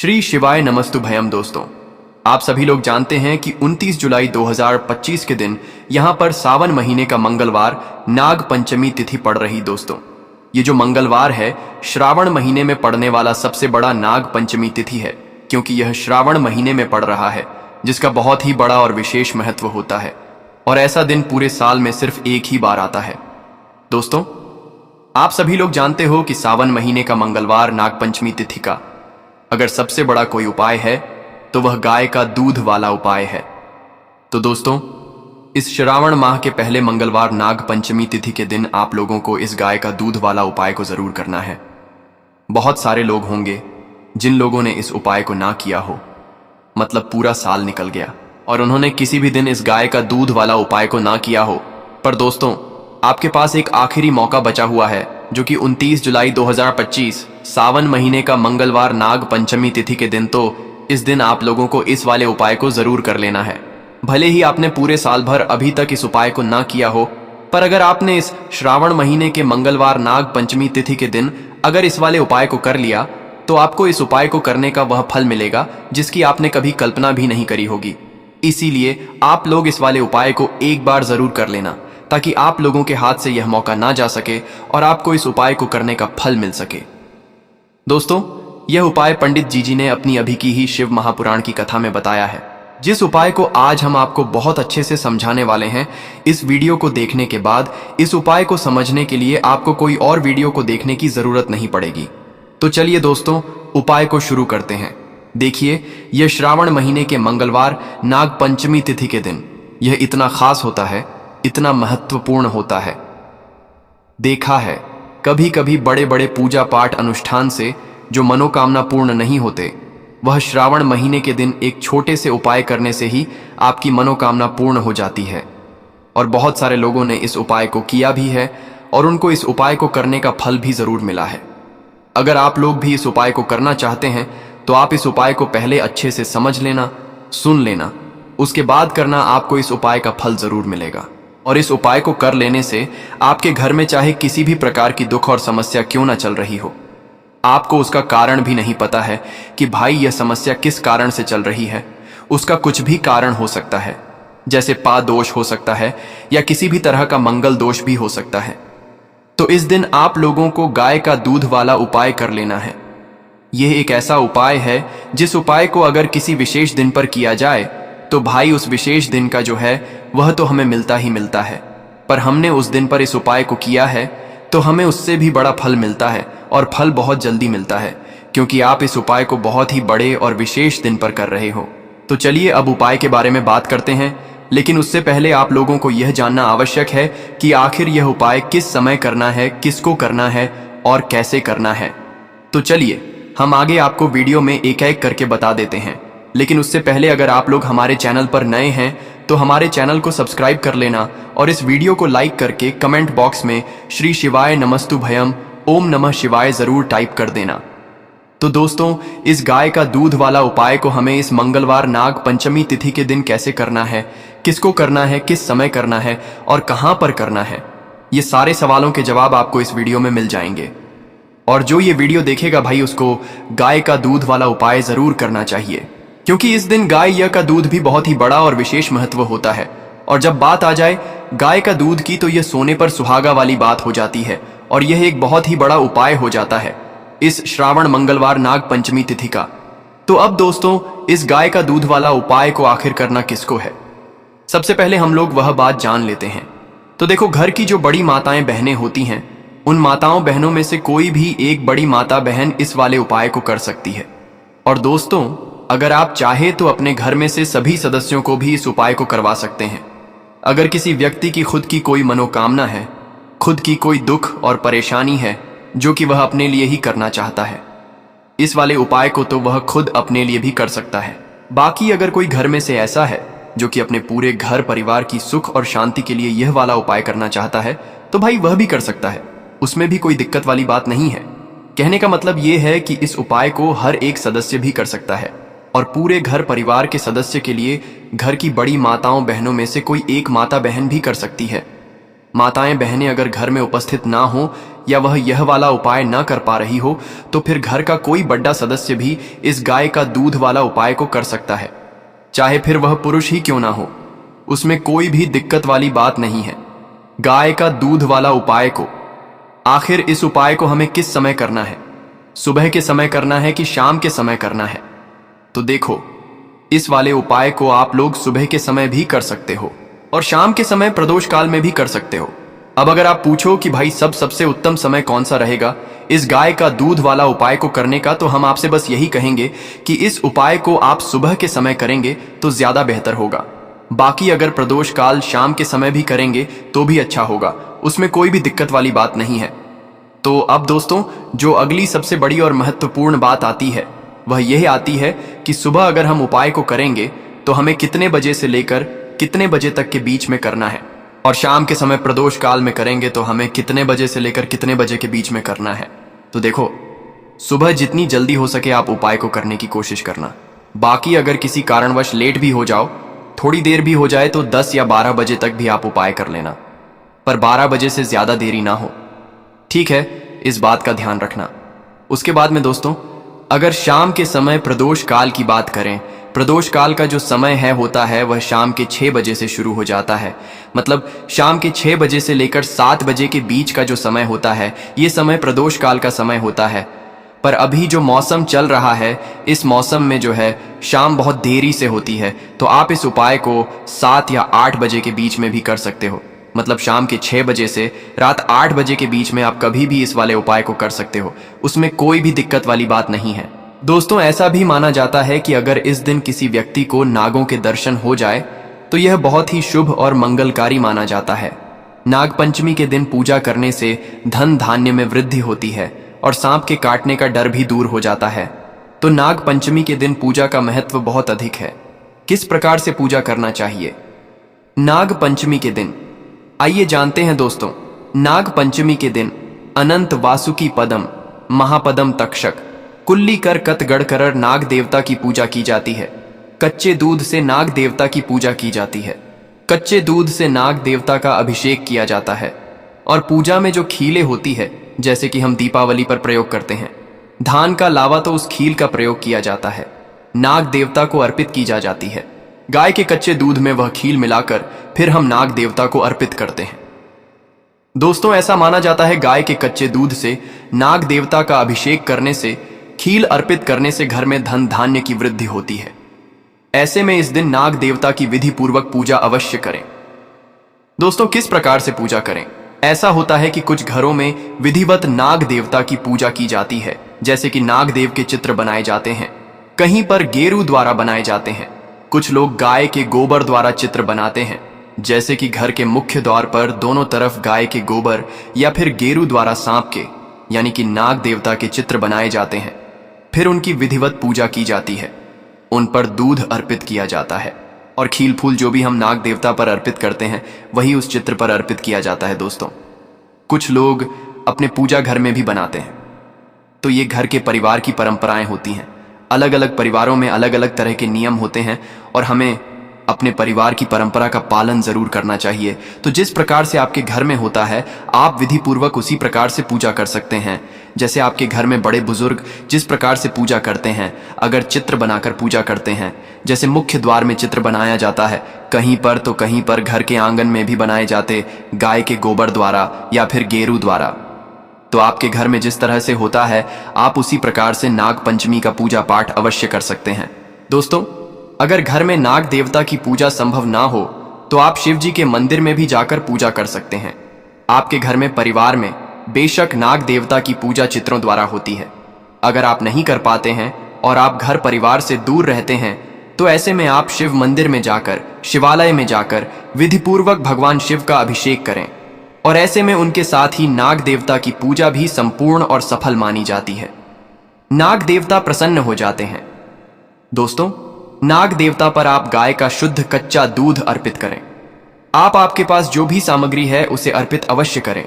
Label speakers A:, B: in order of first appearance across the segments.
A: श्री शिवाय नमस्तुभयम दोस्तों, आप सभी लोग जानते हैं कि 29 जुलाई 2025 के दिन यहां पर सावन महीने का मंगलवार नाग पंचमी तिथि पड़ रही। दोस्तों, ये जो मंगलवार है श्रावण महीने में पड़ने वाला सबसे बड़ा नाग पंचमी तिथि है, क्योंकि यह श्रावण महीने में पड़ रहा है, जिसका बहुत ही बड़ा और विशेष महत्व होता है। और ऐसा दिन पूरे साल में सिर्फ एक ही बार आता है। दोस्तों, आप सभी लोग जानते हो कि सावन महीने का मंगलवार नाग पंचमी तिथि का अगर सबसे बड़ा कोई उपाय है तो वह गाय का दूध वाला उपाय है। तो दोस्तों, इस श्रावण माह के पहले मंगलवार नाग पंचमी तिथि के दिन आप लोगों को इस गाय का दूध वाला उपाय को जरूर करना है। बहुत सारे लोग होंगे जिन लोगों ने इस उपाय को ना किया हो, मतलब पूरा साल निकल गया और उन्होंने किसी भी दिन इस गाय का दूध वाला उपाय को ना किया हो। पर दोस्तों, आपके पास एक आखिरी मौका बचा हुआ है, जो कि 29 जुलाई 2025 सावन महीने का मंगलवार नाग पंचमी तिथि के दिन। तो इस दिन आप लोगों को इस वाले उपाय को जरूर कर लेना है। भले ही आपने पूरे साल भर अभी तक इस उपाय को ना किया हो, पर अगर आपने इस श्रावण महीने के मंगलवार नाग पंचमी तिथि के दिन अगर इस वाले उपाय को कर लिया, तो आपको इस उपाय को करने का वह फल मिलेगा जिसकी आपने कभी कल्पना भी नहीं करी होगी। इसीलिए आप लोग इस वाले उपाय को एक बार जरूर कर लेना, ताकि आप लोगों के हाथ से यह मौका ना जा सके और आपको इस उपाय को करने का फल मिल सके। दोस्तों, यह उपाय पंडित जी ने अपनी अभी की ही शिव महापुराण की कथा में बताया है, जिस उपाय को आज हम आपको बहुत अच्छे से समझाने वाले हैं। इस वीडियो को देखने के बाद इस उपाय को समझने के लिए आपको कोई और वीडियो को देखने की जरूरत नहीं पड़ेगी। तो चलिए दोस्तों, उपाय को शुरू करते हैं। देखिए, यह श्रावण महीने के मंगलवार नाग पंचमी तिथि के दिन यह इतना खास होता है, इतना महत्वपूर्ण होता है। देखा है कभी कभी बड़े बड़े पूजा पाठ अनुष्ठान से जो मनोकामना पूर्ण नहीं होते, वह श्रावण महीने के दिन एक छोटे से उपाय करने से ही आपकी मनोकामना पूर्ण हो जाती है। और बहुत सारे लोगों ने इस उपाय को किया भी है और उनको इस उपाय को करने का फल भी जरूर मिला है। अगर आप लोग भी इस उपाय को करना चाहते हैं तो आप इस उपाय को पहले अच्छे से समझ लेना, सुन लेना, उसके बाद करना। आपको इस उपाय का फल जरूर मिलेगा। और इस उपाय को कर लेने से आपके घर में चाहे किसी भी प्रकार की दुख और समस्या क्यों ना चल रही हो, आपको उसका कारण भी नहीं पता है कि भाई यह समस्या किस कारण से चल रही है, उसका कुछ भी कारण हो सकता है। जैसे पा दोष हो सकता है या किसी भी तरह का मंगल दोष भी हो सकता है। तो इस दिन आप लोगों को गाय का दूध वाला उपाय कर लेना है। यह एक ऐसा उपाय है जिस उपाय को अगर किसी विशेष दिन पर किया जाए तो भाई उस विशेष दिन का जो है वह तो हमें मिलता ही मिलता है। पर हमने उस दिन पर इस उपाय को किया है तो हमें उससे भी बड़ा फल मिलता है, और फल बहुत जल्दी मिलता है, क्योंकि आप इस उपाय को बहुत ही बड़े और विशेष दिन पर कर रहे हो। तो चलिए अब उपाय के बारे में बात करते हैं, लेकिन उससे पहले आप लोगों को यह जानना आवश्यक है कि आखिर यह उपाय किस समय करना है, किसको करना है और कैसे करना है। तो चलिए हम आगे आपको वीडियो में एक एक करके बता देते हैं। लेकिन उससे पहले अगर आप लोग हमारे चैनल पर नए हैं तो हमारे चैनल को सब्सक्राइब कर लेना और इस वीडियो को लाइक करके कमेंट बॉक्स में श्री शिवाय नमस्तुभयम ओम नमः शिवाय जरूर टाइप कर देना। तो दोस्तों, इस गाय का दूध वाला उपाय को हमें इस मंगलवार नाग पंचमी तिथि के दिन कैसे करना है, किसको करना है, किस समय करना है और कहां पर करना है, ये सारे सवालों के जवाब आपको इस वीडियो में मिल जाएंगे। और जो ये वीडियो देखेगा भाई, उसको गाय का दूध वाला उपाय जरूर करना चाहिए, क्योंकि इस दिन गाय का दूध भी बहुत ही बड़ा और विशेष महत्व होता है। और जब बात आ जाए गाय का दूध की, तो यह सोने पर सुहागा वाली बात हो जाती है और यह एक बहुत ही बड़ा उपाय हो जाता है इस श्रावण मंगलवार नाग पंचमी तिथि का। तो अब दोस्तों, इस गाय का दूध वाला उपाय को आखिर करना किसको है, सबसे पहले हम लोग वह बात जान लेते हैं। तो देखो, घर की जो बड़ी माताएं बहनें होती हैं, उन माताओं बहनों में से कोई भी एक बड़ी माता बहन इस वाले उपाय को कर सकती है। और दोस्तों, अगर आप चाहे तो अपने घर में से सभी सदस्यों को भी इस उपाय को करवा सकते हैं। अगर किसी व्यक्ति की खुद की कोई मनोकामना है, खुद की कोई दुख और परेशानी है जो कि वह अपने लिए ही करना चाहता है, इस वाले उपाय को तो वह खुद अपने लिए भी कर सकता है। बाकी अगर कोई घर में से ऐसा है जो कि अपने पूरे घर परिवार की सुख और शांति के लिए यह वाला उपाय करना चाहता है, तो भाई वह भी कर सकता है। उसमें भी कोई दिक्कत वाली बात नहीं है। कहने का मतलब यह है कि इस उपाय को हर एक सदस्य भी कर सकता है और पूरे घर परिवार के सदस्य के लिए घर की बड़ी माताओं बहनों में से कोई एक माता बहन भी कर सकती है। माताएं बहनें अगर घर में उपस्थित ना हो या वह यह वाला उपाय न कर पा रही हो तो फिर घर का कोई बड़ा सदस्य भी इस गाय का दूध वाला उपाय को कर सकता है, चाहे फिर वह पुरुष ही क्यों ना हो। उसमें कोई भी दिक्कत वाली बात नहीं है। गाय का दूध वाला उपाय को, आखिर इस उपाय को हमें किस समय करना है? सुबह के समय करना है कि शाम के समय करना है? तो देखो, इस वाले उपाय को आप लोग सुबह के समय भी कर सकते हो और शाम के समय प्रदोष काल में भी कर सकते हो। अब अगर आप पूछो कि भाई सबसे उत्तम समय कौन सा रहेगा इस गाय का दूध वाला उपाय को करने का, तो हम आपसे बस यही कहेंगे कि इस उपाय को आप सुबह के समय करेंगे तो ज्यादा बेहतर होगा। बाकी अगर प्रदोष काल शाम के समय भी करेंगे तो भी अच्छा होगा, उसमें कोई भी दिक्कत वाली बात नहीं है। तो अब दोस्तों, जो अगली सबसे बड़ी और महत्वपूर्ण बात आती है वह यह आती है कि सुबह अगर हम उपाय को करेंगे तो हमें कितने बजे से लेकर कितने बजे तक के बीच में करना है, और शाम के समय प्रदोष काल में करेंगे तो हमें कितने बजे से लेकर कितने बजे के बीच में करना है। तो देखो, सुबह जितनी जल्दी हो सके आप उपाय को करने की कोशिश करना। बाकी अगर किसी कारणवश लेट भी हो जाओ, थोड़ी देर भी हो जाए, तो 10 या 12 बजे तक भी आप उपाय कर लेना, पर 12 बजे से ज्यादा देरी ना हो, ठीक है? इस बात का ध्यान रखना। उसके बाद में दोस्तों, अगर शाम के समय प्रदोष काल की बात करें, प्रदोष काल का जो समय है होता है वह शाम के 6 बजे से शुरू हो जाता है। मतलब शाम के 6 बजे से लेकर 7 बजे के बीच का जो समय होता है ये समय प्रदोष काल का समय होता है। पर अभी जो मौसम चल रहा है, इस मौसम में जो है शाम बहुत देरी से होती है, तो आप इस उपाय को 7 या 8 बजे के बीच में भी कर सकते हो। मतलब शाम के 6 बजे से रात 8 बजे के बीच में आप कभी भी इस वाले उपाय को कर सकते हो, उसमें कोई भी दिक्कत वाली बात नहीं है। दोस्तों, ऐसा भी माना जाता है कि अगर इस दिन किसी व्यक्ति को नागों के दर्शन हो जाए तो यह बहुत ही शुभ और मंगलकारी माना जाता है। नाग पंचमी के दिन पूजा करने से धन धान्य में वृद्धि होती है और सांप के काटने का डर भी दूर हो जाता है। तो नाग पंचमी के दिन पूजा का महत्व बहुत अधिक है। किस प्रकार से पूजा करना चाहिए नाग पंचमी के दिन, आइए जानते हैं दोस्तों। नाग पंचमी के दिन अनंत वासुकी पदम महापदम तक्षक कुल्ली कर कत गढ़करर नाग देवता की पूजा की जाती है। कच्चे दूध से नाग देवता की पूजा की जाती है। कच्चे दूध से नाग देवता का अभिषेक किया जाता है और पूजा में जो खीलें होती है, जैसे कि हम दीपावली पर प्रयोग करते हैं, धान का लावा, तो उस खील का प्रयोग किया जाता है, नाग देवता को अर्पित की जाती है। गाय के कच्चे दूध में वह खील मिलाकर फिर हम नाग देवता को अर्पित करते हैं। दोस्तों, ऐसा माना जाता है गाय के कच्चे दूध से नाग देवता का अभिषेक करने से, खील अर्पित करने से घर में धन धान्य की वृद्धि होती है। ऐसे में इस दिन नाग देवता की विधि पूर्वक पूजा अवश्य करें। दोस्तों, किस प्रकार से पूजा करें? ऐसा होता है कि कुछ घरों में विधिवत नाग देवता की पूजा की जाती है, जैसे कि नाग देव के चित्र बनाए जाते हैं, कहीं पर गेरू द्वारा बनाए जाते हैं, कुछ लोग गाय के गोबर द्वारा चित्र बनाते हैं, जैसे कि घर के मुख्य द्वार पर दोनों तरफ गाय के गोबर या फिर गेरू द्वारा सांप के यानी कि नाग देवता के चित्र बनाए जाते हैं। फिर उनकी विधिवत पूजा की जाती है, उन पर दूध अर्पित किया जाता है और खील फूल जो भी हम नाग देवता पर अर्पित करते हैं वही उस चित्र पर अर्पित किया जाता है। दोस्तों, कुछ लोग अपने पूजा घर में भी बनाते हैं, तो ये घर के परिवार की परंपराएं होती हैं। अलग अलग परिवारों में अलग अलग तरह के नियम होते हैं और हमें अपने परिवार की परंपरा का पालन जरूर करना चाहिए। तो जिस प्रकार से आपके घर में होता है, आप विधि पूर्वक उसी प्रकार से पूजा कर सकते हैं। जैसे आपके घर में बड़े बुजुर्ग जिस प्रकार से पूजा करते हैं, अगर चित्र बनाकर पूजा करते हैं, जैसे मुख्य द्वार में चित्र बनाया जाता है, कहीं पर तो कहीं पर घर के आंगन में भी बनाए जाते गाय के गोबर द्वारा या फिर गेरू द्वारा। तो आपके घर में जिस तरह से होता है, आप उसी प्रकार से नाग पंचमी का पूजा पाठ अवश्य कर सकते हैं। दोस्तों, अगर घर में नाग देवता की पूजा संभव ना हो तो आप शिव जी के मंदिर में भी जाकर पूजा कर सकते हैं। आपके घर में परिवार में बेशक नाग देवता की पूजा चित्रों द्वारा होती है। अगर आप नहीं कर पाते हैं और आप घर परिवार से दूर रहते हैं, तो ऐसे में आप शिव मंदिर में जाकर, शिवालय में जाकर विधिपूर्वक भगवान शिव का अभिषेक करें और ऐसे में उनके साथ ही नाग देवता की पूजा भी संपूर्ण और सफल मानी जाती है। नाग देवता प्रसन्न हो जाते हैं। दोस्तों, नाग देवता पर आप गाय का शुद्ध कच्चा दूध अर्पित करें। आप आपके पास जो भी सामग्री है उसे अर्पित अवश्य करें।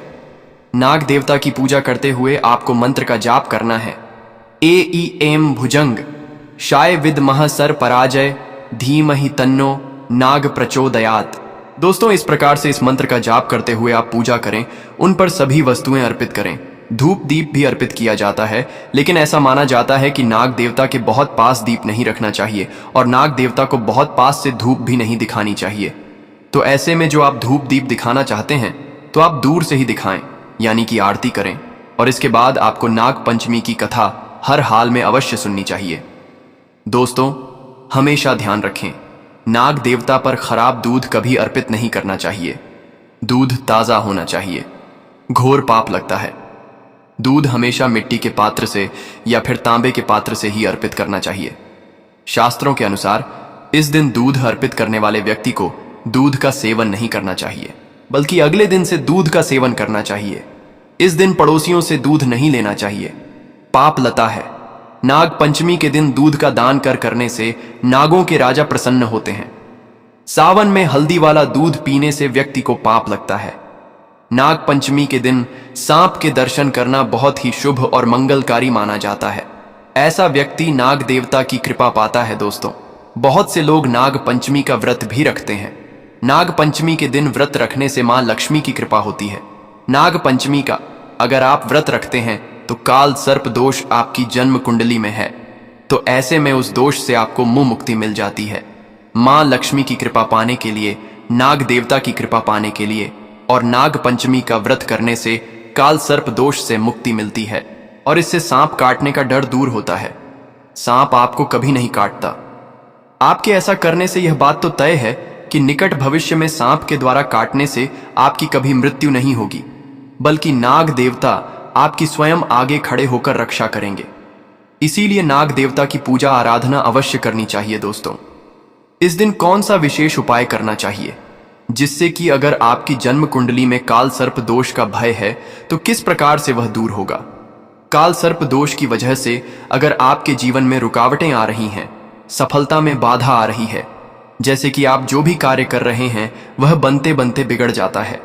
A: नाग देवता की पूजा करते हुए आपको मंत्र का जाप करना है। एम भुजंग शाय विद्मह सर पराजय धीमहि तन्नो नाग प्रचोदयात। दोस्तों, इस प्रकार से इस मंत्र का जाप करते हुए आप पूजा करें, उन पर सभी वस्तुएं अर्पित करें। धूप दीप भी अर्पित किया जाता है, लेकिन ऐसा माना जाता है कि नाग देवता के बहुत पास दीप नहीं रखना चाहिए और नाग देवता को बहुत पास से धूप भी नहीं दिखानी चाहिए। तो ऐसे में जो आप धूप दीप दिखाना चाहते हैं तो आप दूर से ही दिखाएं, यानी कि आरती करें। और इसके बाद आपको नाग पंचमी की कथा हर हाल में अवश्य सुननी चाहिए। दोस्तों, हमेशा ध्यान रखें, नाग देवता पर खराब दूध कभी अर्पित नहीं करना चाहिए। दूध ताजा होना चाहिए, घोर पाप लगता है। दूध हमेशा मिट्टी के पात्र से या फिर तांबे के पात्र से ही अर्पित करना चाहिए। शास्त्रों के अनुसार इस दिन दूध अर्पित करने वाले व्यक्ति को दूध का सेवन नहीं करना चाहिए, बल्कि अगले दिन से दूध का सेवन करना चाहिए। इस दिन पड़ोसियों से दूध नहीं लेना चाहिए, पाप लता है। नाग पंचमी के दिन दूध का दान करने से नागों के राजा प्रसन्न होते हैं। सावन में हल्दी वाला दूध पीने से व्यक्ति को पाप लगता है। नाग पंचमी के दिन सांप के दर्शन करना बहुत ही शुभ और मंगलकारी माना जाता है। ऐसा व्यक्ति नाग देवता की कृपा पाता है। दोस्तों, बहुत से लोग नाग पंचमी का व्रत भी रखते हैं। नाग पंचमी के दिन व्रत रखने से मां लक्ष्मी की कृपा होती है। नाग पंचमी का अगर आप व्रत रखते हैं तो काल सर्प दोष आपकी जन्म कुंडली में है, तो ऐसे में उस दोष से आपको मुंह मुक्ति मिल जाती है। मां लक्ष्मी की कृपा पाने के लिए, नाग देवता की कृपा पाने के लिए और नाग पंचमी का व्रत करने से काल सर्प दोष से मुक्ति मिलती है और इससे सांप काटने का डर दूर होता है। सांप आपको कभी नहीं काटता। आपके ऐसा करने से यह बात तो तय है कि निकट भविष्य में सांप के द्वारा काटने से आपकी कभी मृत्यु नहीं होगी, बल्कि नाग देवता आपकी स्वयं आगे खड़े होकर रक्षा करेंगे। इसीलिए नाग देवता की पूजा आराधना अवश्य करनी चाहिए। दोस्तों, इस दिन कौन सा विशेष उपाय करना चाहिए जिससे कि अगर आपकी जन्म कुंडली में काल सर्प दोष का भय है तो किस प्रकार से वह दूर होगा? काल सर्प दोष की वजह से अगर आपके जीवन में रुकावटें आ रही हैं, सफलता में बाधा आ रही है, जैसे कि आप जो भी कार्य कर रहे हैं वह बनते बनते बिगड़ जाता है।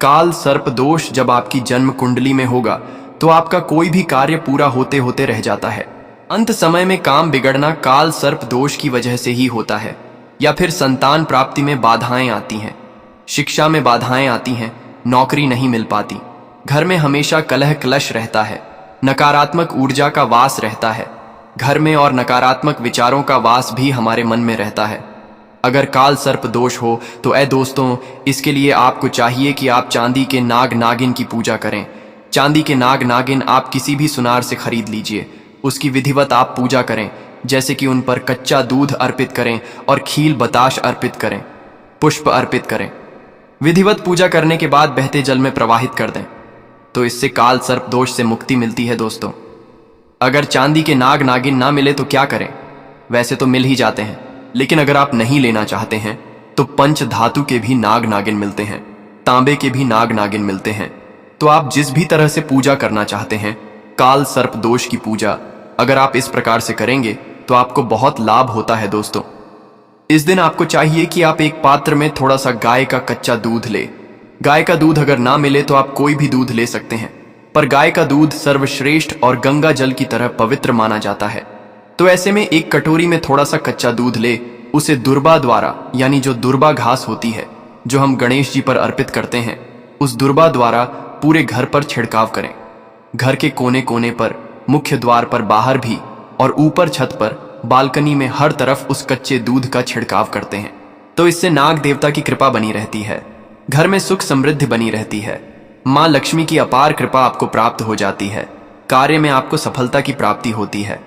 A: काल सर्प दोष जब आपकी जन्म कुंडली में होगा तो आपका कोई भी कार्य पूरा होते होते रह जाता है। अंत समय में काम बिगड़ना काल सर्प दोष की वजह से ही होता है। या फिर संतान प्राप्ति में बाधाएं आती हैं, शिक्षा में बाधाएं आती हैं, नौकरी नहीं मिल पाती, घर में हमेशा कलह क्लेश रहता है, नकारात्मक ऊर्जा का वास रहता है, घर में और नकारात्मक विचारों का वास भी हमारे मन में रहता है। अगर काल सर्प दोष हो तो दोस्तों, इसके लिए आपको चाहिए कि आप चांदी के नाग नागिन की पूजा करें। चांदी के नाग नागिन आप किसी भी सुनार से खरीद लीजिए, उसकी विधिवत आप पूजा करें, जैसे कि उन पर कच्चा दूध अर्पित करें और खील बताश अर्पित करें, पुष्प अर्पित करें। विधिवत पूजा करने के बाद बहते जल में प्रवाहित कर दें, तो इससे काल सर्प दोष से मुक्ति मिलती है। दोस्तों, अगर चांदी के नाग नागिन ना मिले तो क्या करें? वैसे तो मिल ही जाते हैं, लेकिन अगर आप नहीं लेना चाहते हैं तो पंच धातु के भी नाग नागिन मिलते हैं, तांबे के भी नाग नागिन मिलते हैं। तो आप जिस भी तरह से पूजा करना चाहते हैं, काल सर्प दोष की पूजा अगर आप इस प्रकार से करेंगे तो आपको बहुत लाभ होता है। दोस्तों, इस दिन आपको चाहिए कि आप एक पात्र में थोड़ा सा गाय का कच्चा दूध ले। गाय का दूध अगर ना मिले तो आप कोई भी दूध ले सकते हैं, पर गाय का दूध सर्वश्रेष्ठ और गंगा जल की तरह पवित्र माना जाता है। तो ऐसे में एक कटोरी में थोड़ा सा कच्चा दूध ले, उसे दुर्बा द्वारा, यानी जो दुर्बा घास होती है जो हम गणेश जी पर अर्पित करते हैं, उस दुर्बा द्वारा पूरे घर पर छिड़काव करें। घर के कोने कोने पर, मुख्य द्वार पर, बाहर भी और ऊपर छत पर, बालकनी में हर तरफ उस कच्चे दूध का छिड़काव करते हैं। तो इससे नाग देवता की कृपा बनी रहती है, घर में सुख समृद्धि बनी रहती है, मां लक्ष्मी की अपार कृपा आपको प्राप्त हो जाती है, कार्य में आपको सफलता की प्राप्ति होती है।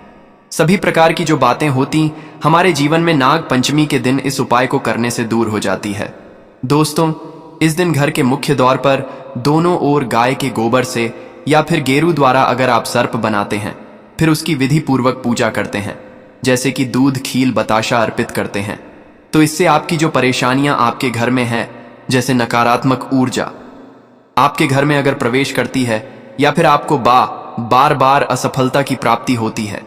A: सभी प्रकार की जो बातें होती हमारे जीवन में नाग पंचमी के दिन इस उपाय को करने से दूर हो जाती है। दोस्तों, इस दिन घर के मुख्य द्वार पर दोनों ओर गाय के गोबर से या फिर गेरू द्वारा अगर आप सर्प बनाते हैं, फिर उसकी विधि पूर्वक पूजा करते हैं, जैसे कि दूध खील बताशा अर्पित करते हैं, तो इससे आपकी जो परेशानियां आपके घर में हैं, जैसे नकारात्मक ऊर्जा आपके घर में अगर प्रवेश करती है या फिर आपको बार बार असफलता की प्राप्ति होती है,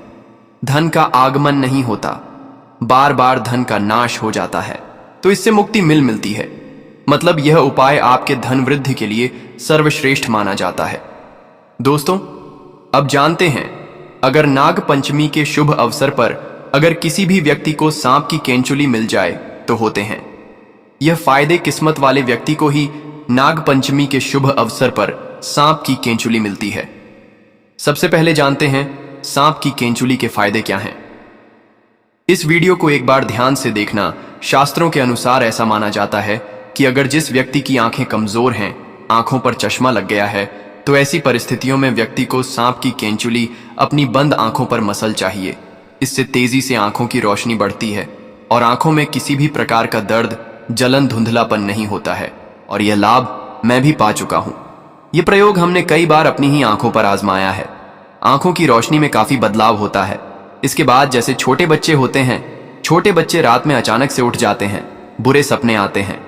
A: धन का आगमन नहीं होता, बार बार धन का नाश हो जाता है, तो इससे मुक्ति मिलती है। मतलब यह उपाय आपके धन वृद्धि के लिए सर्वश्रेष्ठ माना जाता है। दोस्तों, अब जानते हैं, अगर नाग पंचमी के शुभ अवसर पर अगर किसी भी व्यक्ति को सांप की केंचुली मिल जाए तो होते हैं। यह फायदे किस्मत वाले व्यक्ति को ही नाग पंचमी के शुभ अवसर पर सांप की केंचुली मिलती है। सबसे पहले जानते हैं सांप की केंचुली के फायदे क्या हैं। इस वीडियो को एक बार ध्यान से देखना। शास्त्रों के अनुसार ऐसा माना जाता है कि अगर जिस व्यक्ति की आंखें कमजोर हैं, आंखों पर चश्मा लग गया है, तो ऐसी परिस्थितियों में व्यक्ति को सांप की केंचुली अपनी बंद आंखों पर मसल चाहिए। इससे तेजी से आंखों की रोशनी बढ़ती है और आंखों में किसी भी प्रकार का दर्द, जलन, धुंधलापन नहीं होता है। और यह लाभ मैं भी पा चुका हूं। यह प्रयोग हमने कई बार अपनी ही आंखों पर आजमाया है। आंखों की रोशनी में काफी बदलाव होता है। इसके बाद जैसे छोटे बच्चे होते हैं, छोटे बच्चे रात में अचानक से उठ जाते हैं, बुरे सपने आते हैं।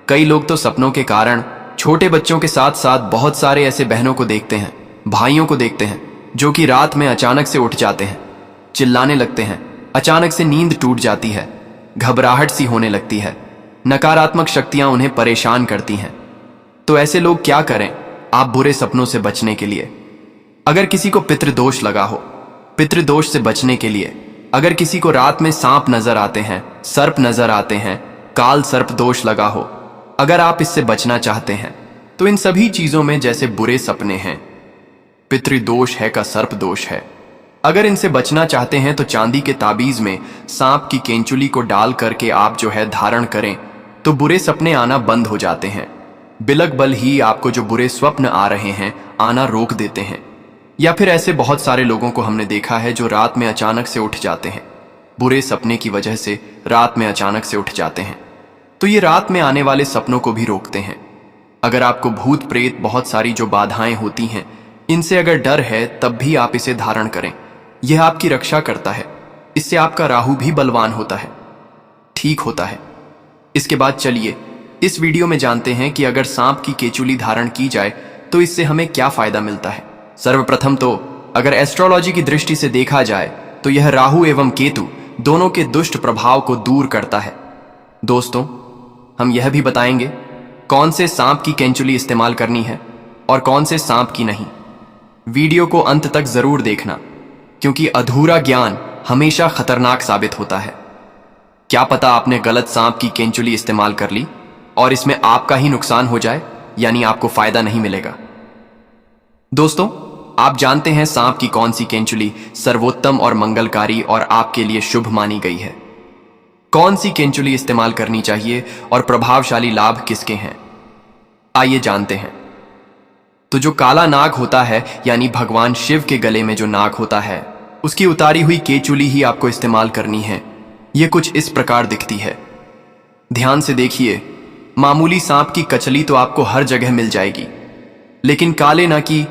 A: कई लोग तो सपनों के कारण छोटे बच्चों के साथ साथ बहुत सारे ऐसे बहनों को देखते हैं, भाइयों को देखते हैं, जो कि रात में अचानक से उठ जाते हैं, चिल्लाने लगते हैं, अचानक से नींद टूट जाती है, घबराहट सी होने लगती है, नकारात्मक शक्तियां उन्हें परेशान करती हैं। तो ऐसे लोग क्या करें आप बुरे सपनों से बचने के लिए? अगर किसी को पितृदोष लगा हो, पितृदोष से बचने के लिए अगर किसी को रात में सांप नजर आते हैं, सर्प नजर आते हैं, काल सर्प दोष लगा हो, अगर आप इससे बचना चाहते हैं तो इन सभी चीजों में जैसे बुरे सपने हैं, पितृदोष है का सर्प दोष है, अगर इनसे बचना चाहते हैं तो चांदी के ताबीज में सांप की केंचुली को डाल करके आप जो है धारण करें तो बुरे सपने आना बंद हो जाते हैं। बिलक बल ही आपको जो बुरे स्वप्न आ रहे हैं आना रोक देते हैं। या फिर ऐसे बहुत सारे लोगों को हमने देखा है जो रात में अचानक से उठ जाते हैं, बुरे सपने की वजह से रात में अचानक से उठ जाते हैं। तो ये रात में आने वाले सपनों को भी रोकते हैं। अगर आपको भूत प्रेत, बहुत सारी जो बाधाएं होती हैं, इनसे अगर डर है तब भी आप इसे धारण करें। यह आपकी रक्षा करता है। इससे आपका राहु भी बलवान होता है, ठीक होता है। इसके बाद चलिए इस वीडियो में जानते हैं कि अगर सांप की केचुली धारण की जाए तो इससे हमें क्या फायदा मिलता है। सर्वप्रथम तो अगर एस्ट्रोलॉजी की दृष्टि से देखा जाए तो यह राहु एवं केतु दोनों के दुष्ट प्रभाव को दूर करता है। दोस्तों, हम यह भी बताएंगे कौन से सांप की केंचुली इस्तेमाल करनी है और कौन से सांप की नहीं। वीडियो को अंत तक जरूर देखना, क्योंकि अधूरा ज्ञान हमेशा खतरनाक साबित होता है। क्या पता आपने गलत सांप की केंचुली इस्तेमाल कर ली और इसमें आपका ही नुकसान हो जाए, यानी आपको फायदा नहीं मिलेगा। दोस्तों, आप जानते हैं सांप की कौन सी केंचुली सर्वोत्तम और मंगलकारी और आपके लिए शुभ मानी गई है? कौन सी केंचुली इस्तेमाल करनी चाहिए और प्रभावशाली लाभ किसके हैं? आइए जानते हैं। तो जो काला नाग होता है, यानी भगवान शिव के गले में जो नाग होता है, उसकी उतारी हुई केंचुली ही आपको इस्तेमाल करनी है। यह कुछ इस प्रकार दिखती है। ध्यान से देखिए। मामूली सांप की कचली तो आपको हर जगह मिल जाएगी, लेकिन काले नाग की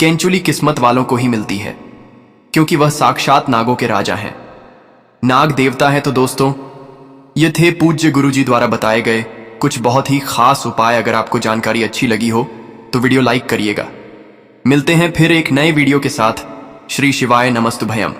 A: केंचुली किस्मत वालों को ही मिलती है, क्योंकि वह साक्षात नागों के राजा हैं, नाग देवता है। तो दोस्तों, ये थे पूज्य गुरुजी द्वारा बताए गए कुछ बहुत ही खास उपाय। अगर आपको जानकारी अच्छी लगी हो तो वीडियो लाइक करिएगा। मिलते हैं फिर एक नए वीडियो के साथ। श्री शिवाय नमस्तुभयम।